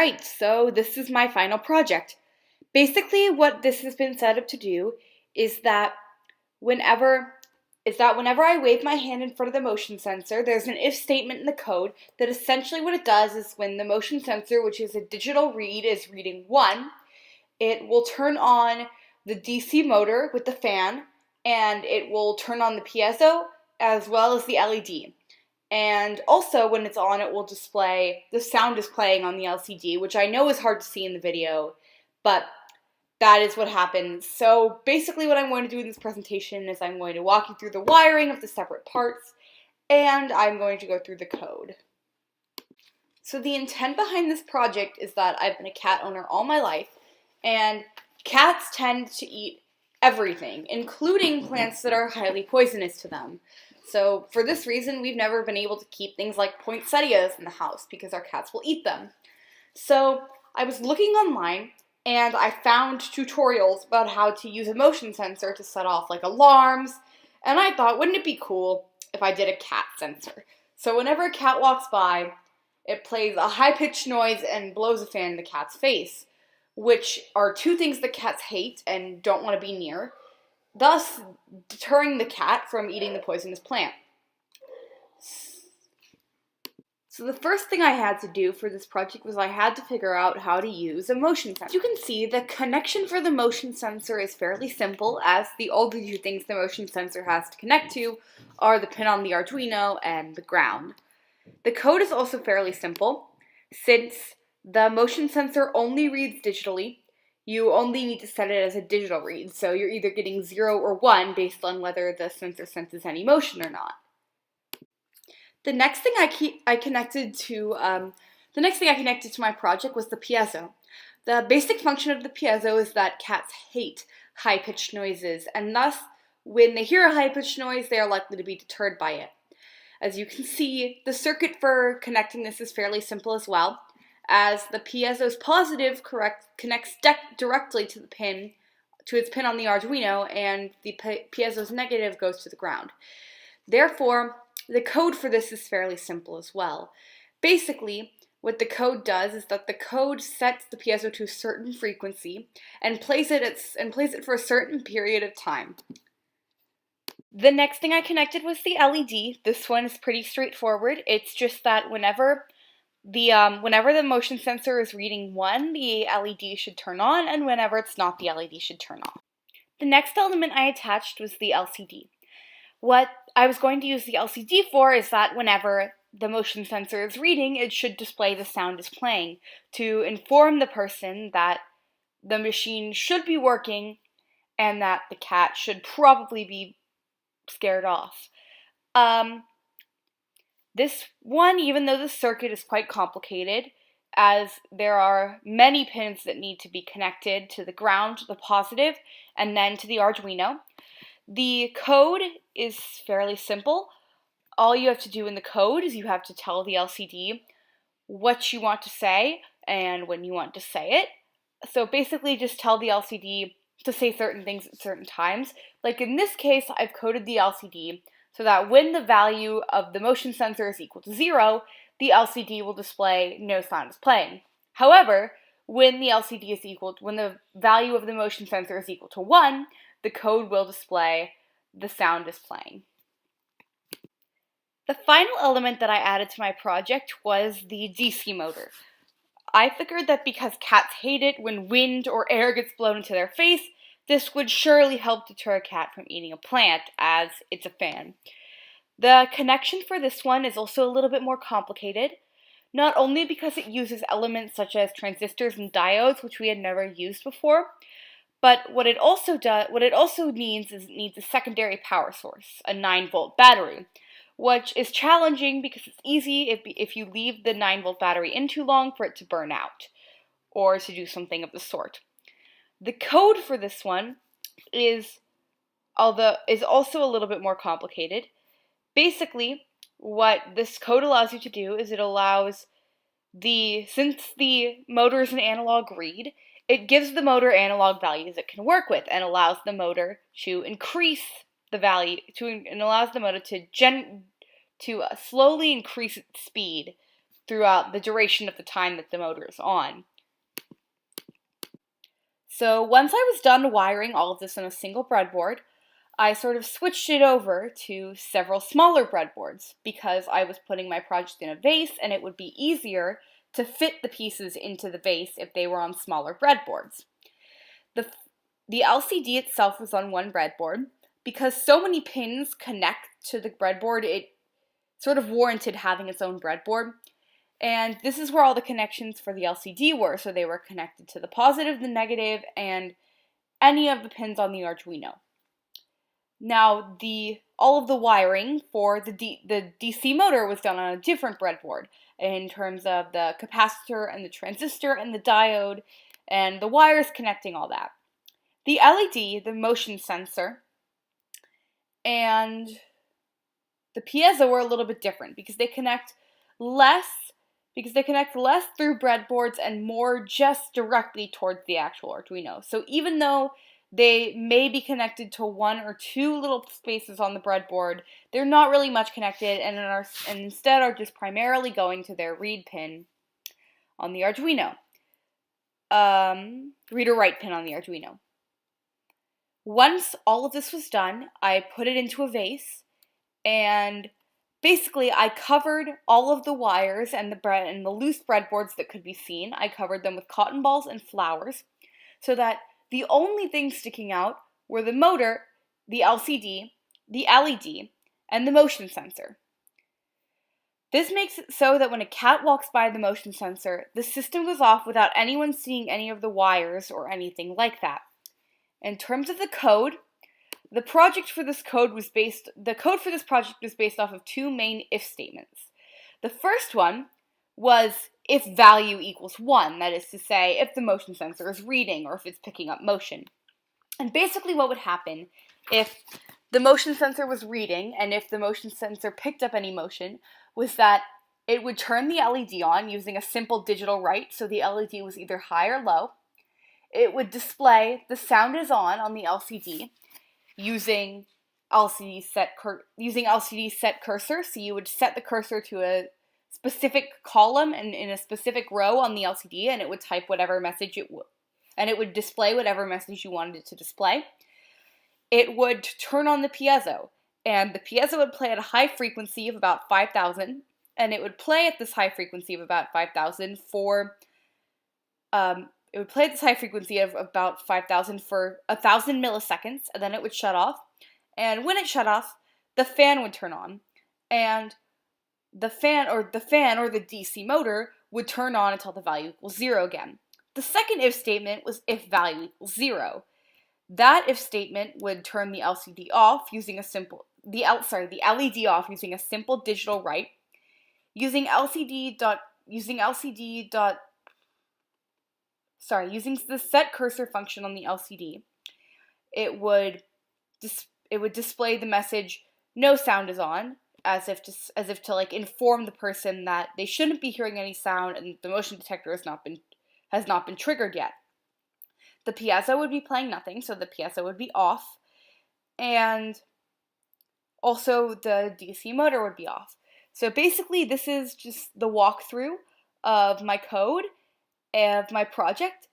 Alright, so this is my final project. Basically, what this has been set up to do is that whenever whenever I wave my hand in front of the motion sensor, there's an if statement in the code that essentially what it does is when the motion sensor, which is a digital read, is reading 1, it will turn on the DC motor with the fan, and it will turn on the piezo as well as the LED. And also, when it's on, it will display the sound is playing on the LCD, which I know is hard to see in the video, but that is what happens. So basically what I'm going to do in this presentation is I'm going to walk you through the wiring of the separate parts, and I'm going to go through the code. So the intent behind this project is that I've been a cat owner all my life, and cats tend to eat everything, including plants that are highly poisonous to them. So for this reason, we've never been able to keep things like poinsettias in the house because our cats will eat them. So I was looking online and I found tutorials about how to use a motion sensor to set off like alarms, and I thought, wouldn't it be cool if I did a cat sensor? So whenever a cat walks by, it plays a high-pitched noise and blows a fan in the cat's face, which are two things that cats hate and don't want to be near, thus deterring the cat from eating the poisonous plant. So the first thing I had to do for this project was I had to figure out how to use a motion sensor. As you can see, the connection for the motion sensor is fairly simple, as the only two things the motion sensor has to connect to are the pin on the Arduino and the ground. The code is also fairly simple. Since the motion sensor only reads digitally, you only need to set it as a digital read, so you're either getting 0 or 1 based on whether the sensor senses any motion or not. The next thing I connected to my project was the piezo. The basic function of the piezo is that cats hate high-pitched noises, and thus, when they hear a high-pitched noise, they are likely to be deterred by it. As you can see, the circuit for connecting this is fairly simple as well, as the piezo's positive connects directly to its pin on the Arduino, and the piezo's negative goes to the ground. Therefore, the code for this is fairly simple as well. Basically, what the code does is that the code sets the piezo to a certain frequency and plays it for a certain period of time. The next thing I connected was the LED. This one is pretty straightforward. It's just that whenever the motion sensor is reading 1, the LED should turn on, and whenever it's not, the LED should turn off. The next element I attached was the LCD. What I was going to use the LCD for is that whenever the motion sensor is reading, it should display the sound is playing to inform the person that the machine should be working and that the cat should probably be scared off. This one, even though the circuit is quite complicated, as there are many pins that need to be connected to the ground, the positive, and then to the Arduino, the code is fairly simple. All you have to do in the code is you have to tell the LCD what you want to say and when you want to say it. So basically just tell the LCD to say certain things at certain times. Like in this case, I've coded the LCD so that when the value of the motion sensor is equal to 0, the LCD will display no sound is playing. However, when the value of the motion sensor is equal to 1, the code will display the sound is playing. The final element that I added to my project was the DC motor. I figured that because cats hate it when wind or air gets blown into their face, this would surely help deter a cat from eating a plant, as it's a fan. The connection for this one is also a little bit more complicated, not only because it uses elements such as transistors and diodes, which we had never used before, but what it also needs a secondary power source, a 9-volt battery, which is challenging because it's easy if you leave the 9-volt battery in too long for it to burn out, or to do something of the sort. The code for this one is also a little bit more complicated. Basically, what this code allows you to do is since the motor is an analog read, it gives the motor analog values it can work with and allows the motor to increase the value and allows the motor to slowly increase its speed throughout the duration of the time that the motor is on. So once I was done wiring all of this on a single breadboard, I sort of switched it over to several smaller breadboards because I was putting my project in a vase and it would be easier to fit the pieces into the vase if they were on smaller breadboards. The LCD itself was on one breadboard. Because so many pins connect to the breadboard, it sort of warranted having its own breadboard. And this is where all the connections for the LCD were, so they were connected to the positive, the negative, and any of the pins on the Arduino. Now, all of the wiring for the DC motor was done on a different breadboard in terms of the capacitor and the transistor and the diode and the wires connecting all that. The LED, the motion sensor, and the piezo were a little bit different because they connect less through breadboards and more just directly towards the actual Arduino. So even though they may be connected to one or two little spaces on the breadboard, they're not really much connected and instead are just primarily going to their read pin on the Arduino. Read or write pin on the Arduino. Once all of this was done, I put it into a vase, and basically I covered all of the wires and the loose breadboards that could be seen. I covered them with cotton balls and flowers, so that the only things sticking out were the motor, the LCD, the LED, and the motion sensor. This makes it so that when a cat walks by the motion sensor, the system goes off without anyone seeing any of the wires or anything like that. In terms of the code, the code for this project was based off of two main if statements. The first one was if value equals 1, that is to say, if the motion sensor is reading or if it's picking up motion. And basically what would happen if the motion sensor was reading and if the motion sensor picked up any motion was that it would turn the LED on using a simple digital write, so the LED was either high or low. It would display the sound is on the LCD using LCD set cursor. So you would set the cursor to a specific column and in a specific row on the LCD, and it would type whatever message and it would display whatever message you wanted it to display. It would turn on the piezo, and the piezo would play at a high frequency of about 5,000, and it would play at this high frequency of about 5,000 for It would play at this high frequency of about 5,000 for 1,000 milliseconds, and then it would shut off. And when it shut off, the fan would turn on, and the fan or the DC motor would turn on until the value equals 0 again. The second if statement was if value equals 0. That if statement would turn the LCD off using the LED off using a simple digital write. Using the set cursor function on the LCD, it would display the message no sound is on, as if to like inform the person that they shouldn't be hearing any sound and the motion detector has not been triggered yet. The piezo would be playing nothing, so the piezo would be off, and also the DC motor would be off. So basically this is just the walkthrough of my code, of my project,